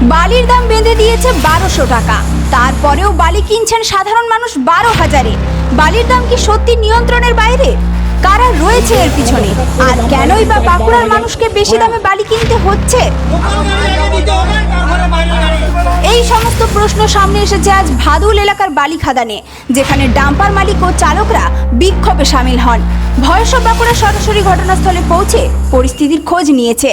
বালির দাম বেঁধে দিয়েছে 1200 টাকা। তারপরেও বালি কিনছেন সাধারণ মানুষ 12,000-এ। বালির দাম কি সত্যি নিয়ন্ত্রণের বাইরে? কারা রয়েছে এর পিছনে? আর কেনই বা বাঁকুড়ার মানুষকে বেশি দামে বালি কিনতে হচ্ছে? এই সমস্ত প্রশ্ন সামনে এসেছে আজ ভাদুল এলাকার বালি খাদানে, যেখানে ডাম্পার মালিক ও চালকরা বিক্ষোভে সামিল হন। ভয়েস অফ বাঁকুড়া সরাসরি ঘটনাস্থলে পৌঁছে পরিস্থিতির খোঁজ নিয়েছে।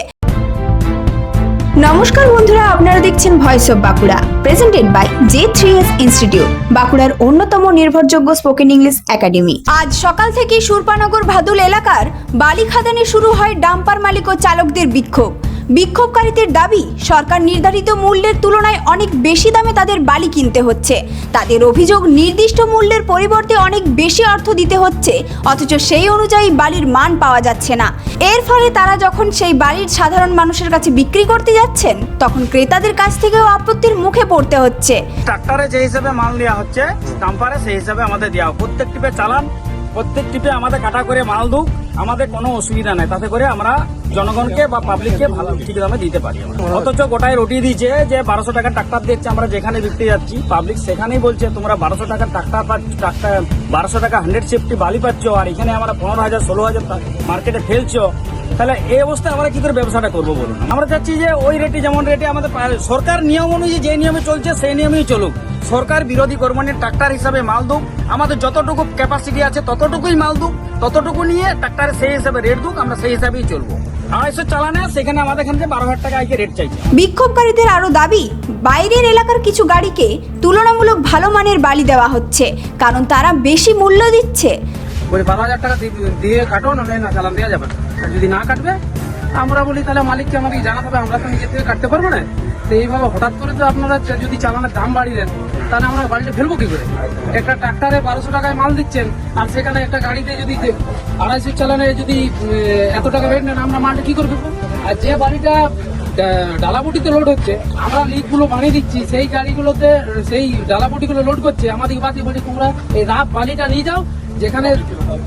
নমস্কার বন্ধুরা, আপনারা দেখছেন voice of Bankura, presented by J3S institute, বাঁকুড়ার অন্যতম নির্ভরযোগ্য স্পোকেন ইংলিশ একাডেমি। আজ সকাল থেকে সুরপানগর ভাদুল এলাকার বালি খাদানে শুরু হয় ডাম্পার মালিক ও চালকদের বিক্ষোভ। বিক্ষোভকারীদের দাবি, সরকার নির্ধারিত মূল্যের তুলনায় অনেক বেশি দামে তাদের বালি কিনতে হচ্ছে। তাদের অভিযোগ, নির্দিষ্ট মূল্যের পরিবর্তে অনেক বেশি অর্থ দিতে হচ্ছে, অথচ সেই অনুযায়ী বালির মান পাওয়া যাচ্ছে না। এর ফলে তারা যখন সেই বালির সাধারণ মানুষের কাছে বিক্রি করতে যাচ্ছেন, তখন ক্রেতাদের কাছ থেকেও আপত্তির মুখে পড়তে হচ্ছে। ট্রাক্টরে যে হিসাবে মাল দেওয়া হচ্ছে, ডাম্পারে সেই হিসাবে আমাদের দেওয়া, প্রত্যেক টিপে চালান, প্রত্যেক টিপে আমাদের কাটা করে মাল দুক, আমাদের কোনো অসুবিধা নাই। তাতে করে আমরা জনগণকে বা পাবলিককে ভালো ঠিক দামে দিতে পারি। অথচ গোটায় রটিয়ে দিয়েছে যে 1200 টাকার ট্রাক্টর দিচ্ছে, আমরা যেখানে বিক্রি যাচ্ছি পাবলিক সেখানেই বলছে তোমরা 1200 টাকার ট্রাক্টর 1200 টাকা 100 সেফটি বালি পাচ্ছ, আর এখানে আমরা 15,000 16,000 মার্কেটে ফেলছো। তাহলে এই অবস্থায় আমরা কি করে ব্যবসাটা করবো বলুন? আমরা চাচ্ছি যে ওই রেটে, যেমন রেটে আমাদের সরকার নিয়ম অনুযায়ী যে নিয়মে চলছে সেই নিয়মেই চলুক। সরকার বিরোধী কর্মীর ট্রাক্টর হিসাবে মাল দুক, আমাদের যতটুকু ক্যাপাসিটি আছে ততটুকুই মাল দুক, ততটুকু নিয়ে ট্রাক্টরে সেই হিসাবে রেট দুক, আমরা সেই হিসাবেই চলবো। 250 চালানে সেখানে আমাদের এখান থেকে 12,000 টাকা আইকে রেট চাইছে। বিক্ষোভকারীদের আরো দাবি, বাইরের এলাকার কিছু গাড়িকে তুলনামূলক ভালো মানের বালি দেওয়া হচ্ছে, কারণ তারা বেশি মূল্য দিচ্ছে। 12,000 টাকা দিয়ে কাটো, নাহলে না চালান দেওয়া যাবে। আর যদি না কাটবে আমরা বলি তাহলে মালিককে আমাকে জানাতে হবে, আমরা তো নিজে থেকে কাটতে পারবো না। তো এইভাবে হঠাৎ করে তো আপনারা যদি চালানের দাম বাড়িয়ে দেন, তাহলে আমরা বাড়িতে ফেলবো কি করে? একটা ট্রাক্টরে 1200 টাকায় মাল দিচ্ছেন, আর সেখানে একটা গাড়িতে যদি 250 চালানে যদি এত টাকা রেট নেন, আমরা মালটা কি করে ফেলবো? আর যে বাড়িটা ডালাবটিতে লোড হচ্ছে, আমরা লিকগুলো বানিয়ে দিচ্ছি, সেই গাড়িগুলোতে সেই ডালাবটিগুলো লোড করছে, আমাদের বাদ বলছে তোমরা এই রাত বালিটা নিয়ে যাও, যেখানে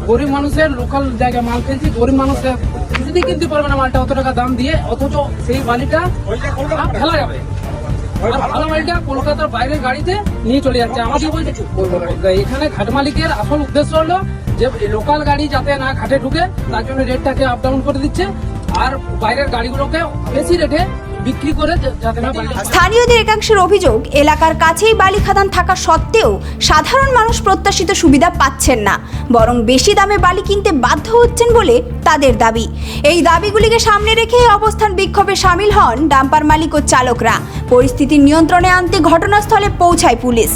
গরিব মানুষের লোকাল জায়গায় মাল ফেলছি, গরিব মানুষের যদি কিনতে পারবে না মালটা অত টাকা দাম দিয়ে, অথচ সেই বালিটা ফেলা যাবে। ভালো মালটা কলকাতার বাইরের গাড়িতে নিয়ে চলে যাচ্ছে। আমাদের বলছে এখানে ঘাট মালিকের আসল উদ্দেশ্য হলো যে লোকাল গাড়ি যাতে না ঘাটে ঢুকে, তার জন্য রেটটাকে আপ ডাউন করে দিচ্ছে, আর বাইরের গাড়িগুলোকে বেশি রেটে বিক্রি করে যাতে না। স্থানীয়দের একাংশের অভিযোগ, এলাকার কাছেই বালি খাদান থাকা সত্ত্বেও সাধারণ মানুষ প্রত্যাশিত সুবিধা পাচ্ছেন না, বরং বেশি দামে বালি কিনতে বাধ্য হচ্ছেন বলে তাদের দাবি। এই দাবিগুলিকে সামনে রেখে অবস্থান বিক্ষোভে সামিল হন ডাম্পার মালিক ও চালকরা। পরিস্থিতি নিয়ন্ত্রণে আনতে ঘটনাস্থলে পৌঁছায় পুলিশ।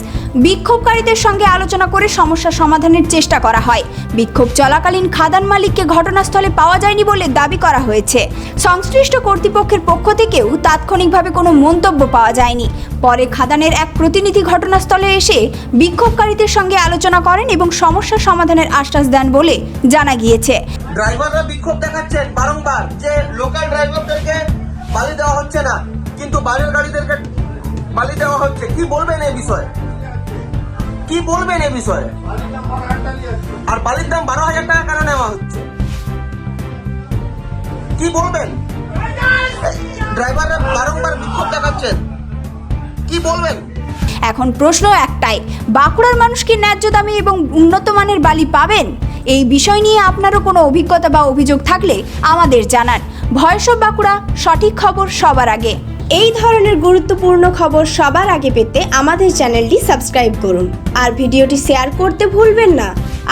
বিক্ষোভকারীদের সঙ্গে আলোচনা করে সমস্যা সমাধানের চেষ্টা করা হয়। বিক্ষোভ চলাকালীন খাদান মালিককে ঘটনাস্থলে পাওয়া যায়নি বলে দাবি করা হয়েছে। সংশ্লিষ্ট কর্তৃপক্ষের পক্ষ থেকেও তাৎক্ষণিকভাবে কোনো মন্তব্য পাওয়া যায়নি। পরে খাদানের এক প্রতিনিধি ঘটনাস্থলে এসে বিক্ষোভকারীদের সঙ্গে আলোচনা করেন এবং সমস্যা সমাধানের আশ্বাস দেন বলে জানা গিয়েছে। ড্রাইভাররা বিক্ষোভ দেখাচ্ছেন বারংবার যে লোকাল ড্রাইভারদেরকে বালি দেওয়া হচ্ছে না, কিন্তু বাইরের গাড়িদেরকে বালি দেওয়া হচ্ছে। কি বলবেন এই বিষয়ে? কি বলবেন এই বিষয়ে? আর বালির দাম 12,000 টাকা কেন নেওয়া হচ্ছে? কি বলবেন? ড্রাইভাররা বারংবার বিক্ষোভ দেখাচ্ছেন, কি বলবেন? এখন প্রশ্ন একটাই, বাঁকুড়ার মানুষ কি ন্যায্য দামে এবং উন্নত মানের বালি পাবেন? এই বিষয় নিয়ে আপনারও কোনো অভিজ্ঞতা বা অভিযোগ থাকলে আমাদের জানান। ভয়েস অফ বাঁকুড়া, সঠিক খবর সবার আগে। এই ধরনের গুরুত্বপূর্ণ খবর সবার আগে পেতে আমাদের চ্যানেলটি সাবস্ক্রাইব করুন, আর ভিডিওটি শেয়ার করতে ভুলবেন না।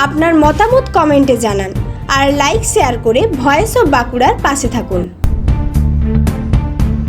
আপনার মতামত কমেন্টে জানান, আর লাইক শেয়ার করে ভয়েস অফ বাঁকুড়ার পাশে থাকুন।